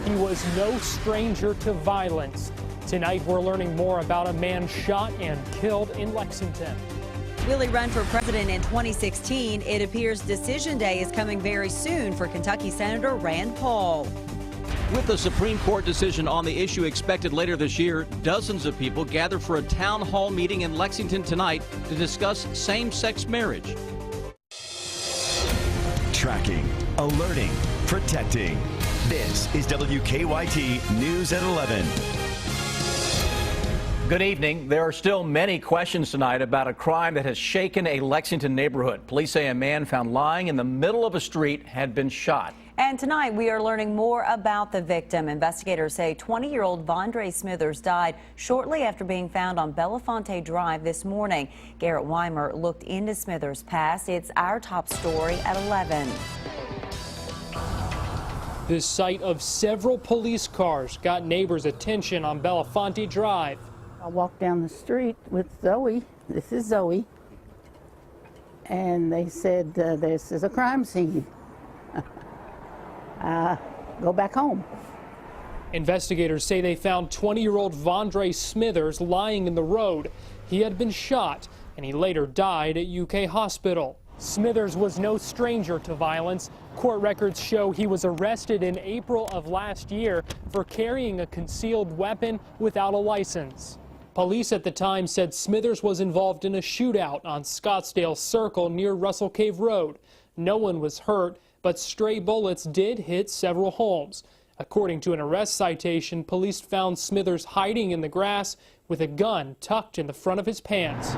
He was no stranger to violence. Tonight, we're learning more about a man shot and killed in Lexington. Will he run for president in 2016? It appears Decision Day is coming very soon for Kentucky Senator Rand Paul. With the Supreme Court decision on the issue expected later this year, dozens of people gather for a town hall meeting in Lexington tonight to discuss same-sex marriage. Tracking, alerting, protecting. This is WKYT News at 11. Good evening. There are still many questions tonight about a crime that has shaken a Lexington neighborhood. Police say a man found lying in the middle of a street had been shot. And tonight we are learning more about the victim. Investigators say 20-year-old Vondre Smithers died shortly after being found on Belafonte Drive this morning. Garrett Weimer looked into Smithers' past. It's our top story at 11. The sight of several police cars got neighbors' attention on Belafonte Drive. I walked down the street with Zoe. This is Zoe. And they said, this is a crime scene. Go back home. Investigators say they found 20-year-old Vondre Smithers lying in the road. He had been shot, and he later died at UK Hospital. Smithers was no stranger to violence. Court records show he was arrested in April of last year for carrying a concealed weapon without a license. Police at the time said Smithers was involved in a shootout on Scottsdale Circle near Russell Cave Road. No one was hurt, but stray bullets did hit several homes. According to an arrest citation, police found Smithers hiding in the grass with a gun tucked in the front of his pants.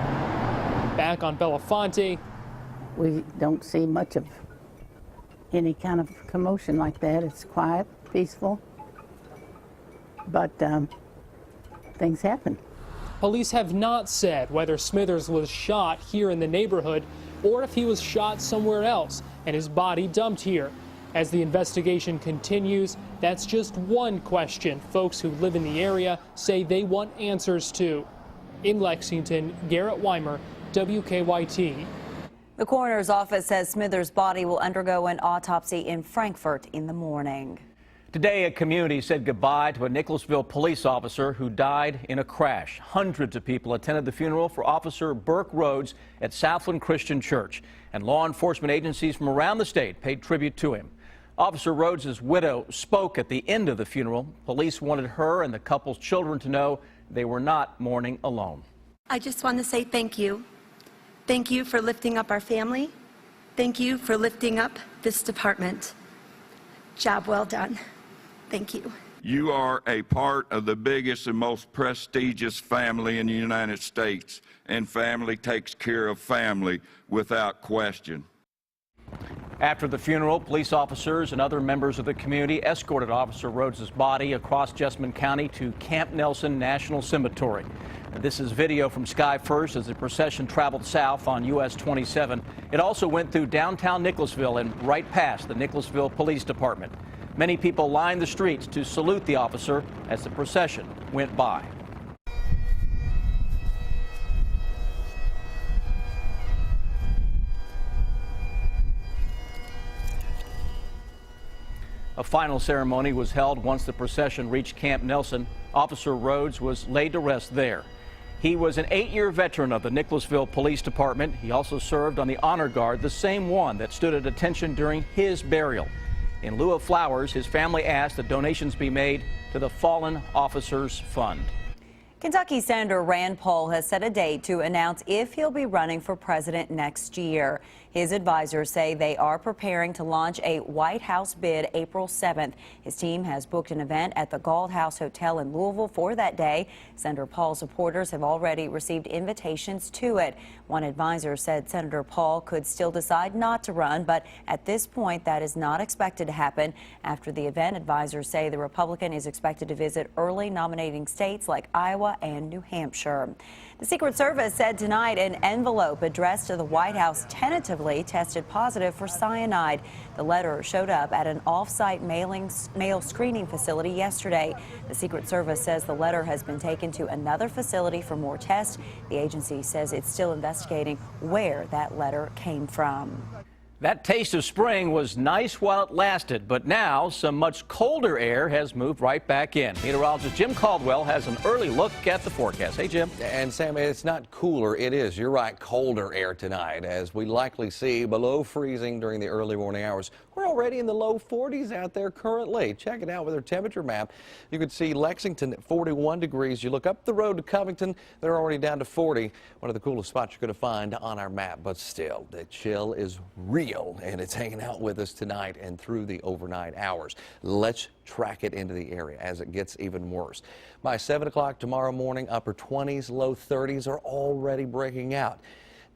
Back on Belafonte, We don't see much of any kind of commotion like that. It's quiet, peaceful, but things happen. police have not said whether Smithers was shot here in the neighborhood or if he was shot somewhere else and his body dumped here. As the investigation continues, that's just one question folks who live in the area say they want answers to. In Lexington, Garrett Weimer, WKYT. The coroner's office says Smithers' body will undergo an autopsy in Frankfort in the morning. Today, a community said goodbye to a Nicholasville police officer who died in a crash. Hundreds of people attended the funeral for Officer Burke Rhoads at Southland Christian Church, and law enforcement agencies from around the state paid tribute to him. Officer Rhoads' widow spoke at the end of the funeral. Police wanted her and the couple's children to know they were not mourning alone. I just want to say thank you. Thank you for lifting up our family. Thank you for lifting up this department. Job well done. Thank you. You are a part of the biggest and most prestigious family in the United States, and family takes care of family without question. After the funeral, police officers and other members of the community escorted Officer Rhoads' body across Jessamine County to Camp Nelson National Cemetery. This is video from Sky First as the procession traveled south on US 27. It also went through downtown Nicholasville and right past the Nicholasville Police Department. Many people lined the streets to salute the officer as the procession went by. A final ceremony was held once the procession reached Camp Nelson. Officer Rhoads was laid to rest there. He was an 8-year veteran of the Nicholasville Police Department. He also served on the Honor Guard, the same one that stood at attention during his burial. In lieu of flowers, his family asked that donations be made to the Fallen Officers Fund. Kentucky Senator Rand Paul has set a date to announce if he'll be running for president next year. His advisors say they are preparing to launch a White House bid April 7th. His team has booked an event at the Galt House Hotel in Louisville for that day. Senator Paul's supporters have already received invitations to it. One advisor said Senator Paul could still decide not to run, but at this point that is not expected to happen. After the event, advisors say the Republican is expected to visit early nominating states like Iowa and New Hampshire. The Secret Service said tonight an envelope addressed to the White House tentatively tested positive for cyanide. The letter showed up at an off-site mail screening facility yesterday. The Secret Service says the letter has been taken to another facility for more tests. The agency says it's still investigating where that letter came from. That taste of spring was nice while it lasted, but now some much colder air has moved right back in. Meteorologist Jim Caldwell has an early look at the forecast. Hey, Jim. And Sam, it's not cooler, it is, you're right, colder air tonight, as we likely see below freezing during the early morning hours. We're already in the low 40s out there currently. Check it out with our temperature map. You can see Lexington at 41 degrees. You look up the road to Covington, they're already down to 40. One of the coolest spots you're going to find on our map, but still, the chill is real. And it's hanging out with us tonight and through the overnight hours. Let's track it into the area as it gets even worse. By 7 o'clock tomorrow morning, upper 20s, low 30s are already breaking out.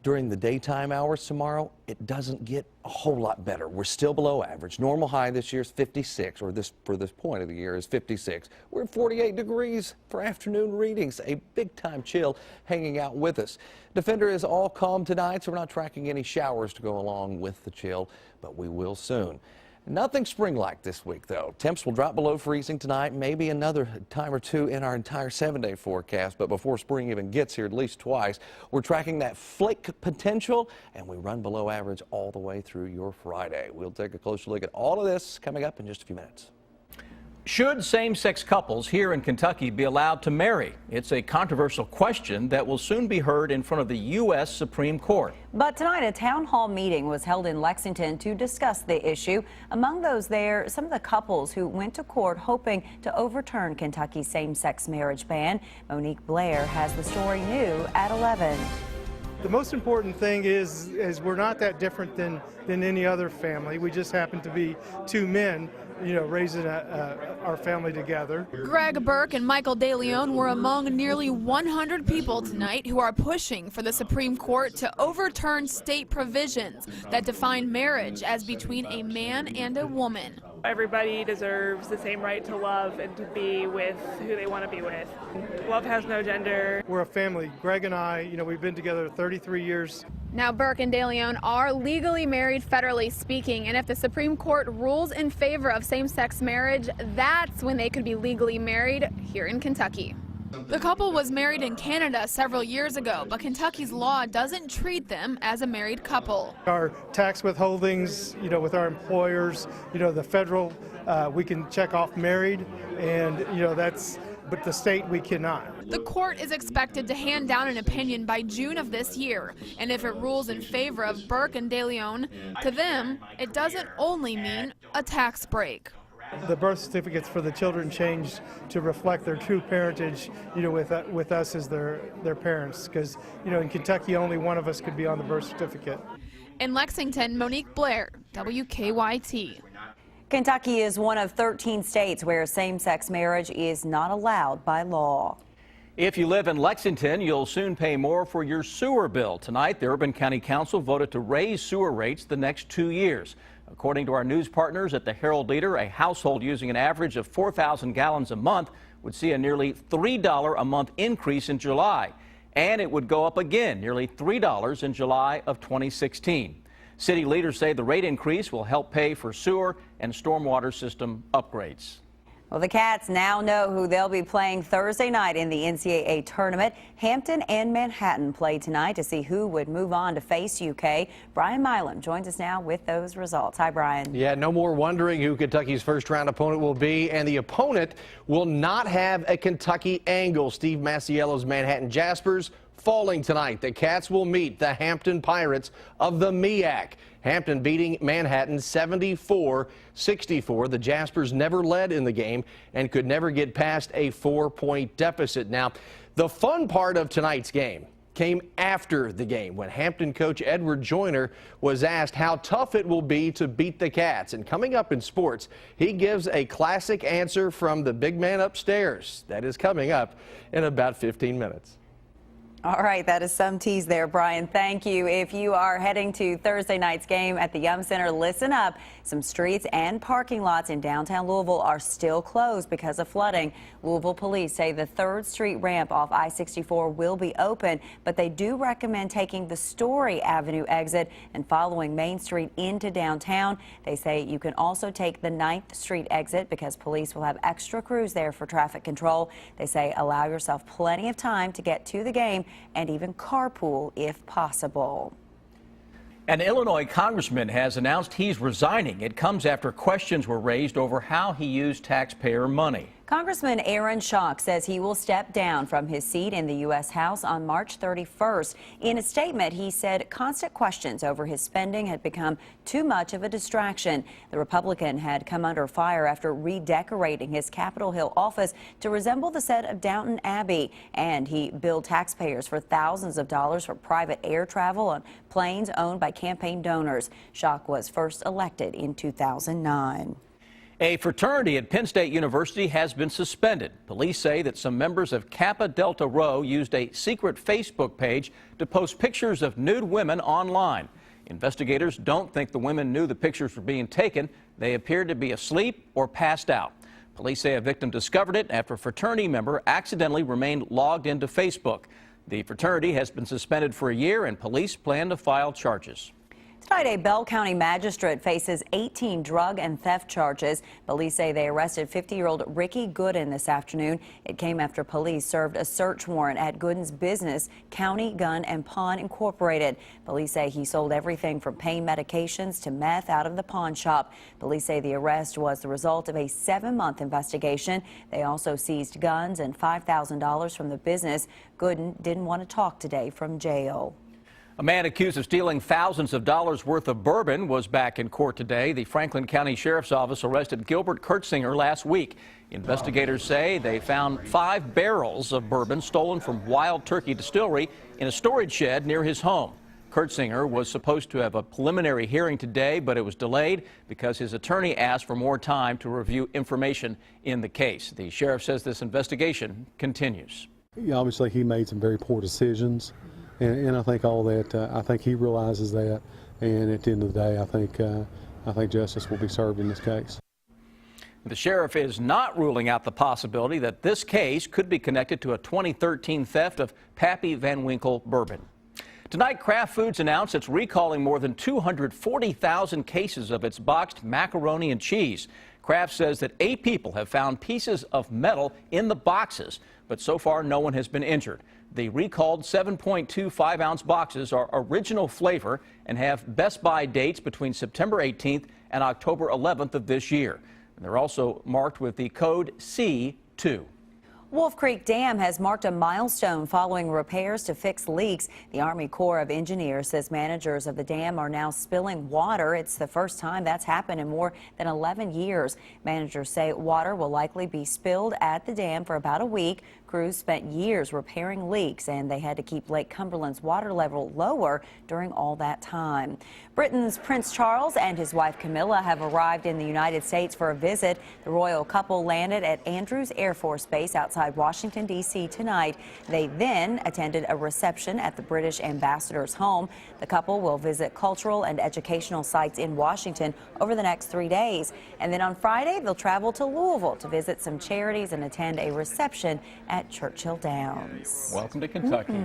During the daytime hours tomorrow, it doesn't get a whole lot better. We're still below average. Normal high this year is 56, or for this point of the year is 56. We're at 48 degrees for afternoon readings. A big-time chill hanging out with us. Defender is all calm tonight, so we're not tracking any showers to go along with the chill, but we will soon. Nothing spring-like this week, though. Temps will drop below freezing tonight, maybe another time or two in our entire 7-day forecast. But before spring even gets here, at least twice, we're tracking that flake potential, and we run below average all the way through your Friday. We'll take a closer look at all of this coming up in just a few minutes. Should same-sex couples here in Kentucky be allowed to marry? It's a controversial question that will soon be heard in front of the U.S. Supreme Court. But tonight, a town hall meeting was held in Lexington to discuss the issue. Among those there, some of the couples who went to court hoping to overturn Kentucky's same-sex marriage ban. Monique Blair has the story new at 11. The most important thing is we're not that different than any other family. We just happen to be two men, raising our family together. Greg Burke and Michael DeLeon were among nearly 100 people tonight who are pushing for the Supreme Court to overturn state provisions that define marriage as between a man and a woman. Everybody deserves the same right to love and to be with who they want to be with. Love has no gender. We're a family. Greg and I, we've been together 33 years. Now Burke and DeLeon are legally married, federally speaking, and if the Supreme Court rules in favor of same-sex marriage, that's when they could be legally married here in Kentucky. The couple was married in Canada several years ago, but Kentucky's law doesn't treat them as a married couple. Our tax withholdings, with our employers, the federal, we can check off married, and, but the state we cannot. The court is expected to hand down an opinion by June of this year, and if it rules in favor of Burke and DeLeon, to them, it doesn't only mean a tax break. The birth certificates for the children changed to reflect their true parentage, with us as their parents, because, in Kentucky, only one of us could be on the birth certificate. In Lexington, Monique Blair, WKYT. Kentucky is one of 13 states where same-sex marriage is not allowed by law. If you live in Lexington, you'll soon pay more for your sewer bill. Tonight, the Urban County Council voted to raise sewer rates the next 2 years. According to our news partners at the Herald Leader, a household using an average of 4,000 gallons a month would see a nearly $3 a month increase in July. And it would go up again, nearly $3 in July of 2016. City leaders say the rate increase will help pay for sewer and stormwater system upgrades. Well, the Cats now know who they'll be playing Thursday night in the NCAA tournament. Hampton and Manhattan play tonight to see who would move on to face UK. Brian Milam joins us now with those results. Hi, Brian. Yeah, no more wondering who Kentucky's first-round opponent will be, and the opponent will not have a Kentucky angle. Steve Masiello's Manhattan Jaspers falling tonight. The Cats will meet the Hampton Pirates of the MEAC. Hampton beating Manhattan 74-64. The Jaspers never led in the game and could never get past a 4-point deficit. Now, the fun part of tonight's game came after the game when Hampton coach Edward Joyner was asked how tough it will be to beat the Cats. And coming up in sports, he gives a classic answer from the big man upstairs. That is coming up in about 15 minutes. All right, that is some tease there, Brian. Thank you. If you are heading to Thursday night's game at the Yum Center, listen up. Some streets and parking lots in downtown Louisville are still closed because of flooding. Louisville police say the 3rd Street ramp off I-64 will be open, but they do recommend taking the Story Avenue exit and following Main Street into downtown. They say you can also take the 9th Street exit because police will have extra crews there for traffic control. They say allow yourself plenty of time to get to the game and even carpool if possible. An Illinois congressman has announced he's resigning. It comes after questions were raised over how he used taxpayer money. Congressman Aaron Schock says he will step down from his seat in the U.S. House on March 31st. In a statement, he said constant questions over his spending had become too much of a distraction. The Republican had come under fire after redecorating his Capitol Hill office to resemble the set of Downton Abbey, and he billed taxpayers for thousands of dollars for private air travel on planes owned by campaign donors. Schock was first elected in 2009. A fraternity at Penn State University has been suspended. Police say that some members of Kappa Delta Rho used a secret Facebook page to post pictures of nude women online. Investigators don't think the women knew the pictures were being taken. They appeared to be asleep or passed out. Police say a victim discovered it after a fraternity member accidentally remained logged into Facebook. The fraternity has been suspended for a year, and police plan to file charges. Tonight, a Bell County magistrate faces 18 drug and theft charges. Police say they arrested 50-year-old Ricky Gooden this afternoon. It came after police served a search warrant at Gooden's business, County Gun and Pawn Incorporated. Police say he sold everything from pain medications to meth out of the pawn shop. Police say the arrest was the result of a 7-month investigation. They also seized guns and $5,000 from the business. Gooden didn't want to talk today from jail. A man accused of stealing thousands of dollars worth of bourbon was back in court today. The Franklin County Sheriff's Office arrested Gilbert Curtsinger last week. Investigators say they found 5 barrels of bourbon stolen from Wild Turkey Distillery in a storage shed near his home. Curtsinger was supposed to have a preliminary hearing today, but it was delayed because his attorney asked for more time to review information in the case. The sheriff says this investigation continues. Obviously, he made some very poor decisions. And I think all that, I think he realizes that, and at the end of the day, I think justice will be served in this case. The sheriff is not ruling out the possibility that this case could be connected to a 2013 theft of Pappy Van Winkle bourbon. Tonight, Kraft Foods announced it's recalling more than 240,000 cases of its boxed macaroni and cheese. Kraft says that 8 people have found pieces of metal in the boxes, but so far no one has been injured. The recalled 7.25-ounce boxes are original flavor and have Best Buy dates between September 18th and October 11th of this year. And they're also marked with the code C2. Wolf Creek Dam has marked a milestone following repairs to fix leaks. The Army Corps of Engineers says managers of the dam are now spilling water. It's the first time that's happened in more than 11 years. Managers say water will likely be spilled at the dam for about a week. Crews spent years repairing leaks, and they had to keep Lake Cumberland's water level lower during all that time. Britain's Prince Charles and his wife Camilla have arrived in the United States for a visit. The royal couple landed at Andrews Air Force Base outside Washington, D.C. tonight. They then attended a reception at the British ambassador's home. The couple will visit cultural and educational sites in Washington over the next 3 days. And then on Friday, they'll travel to Louisville to visit some charities and attend a reception at Churchill Downs. Welcome to Kentucky.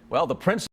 Well, the Prince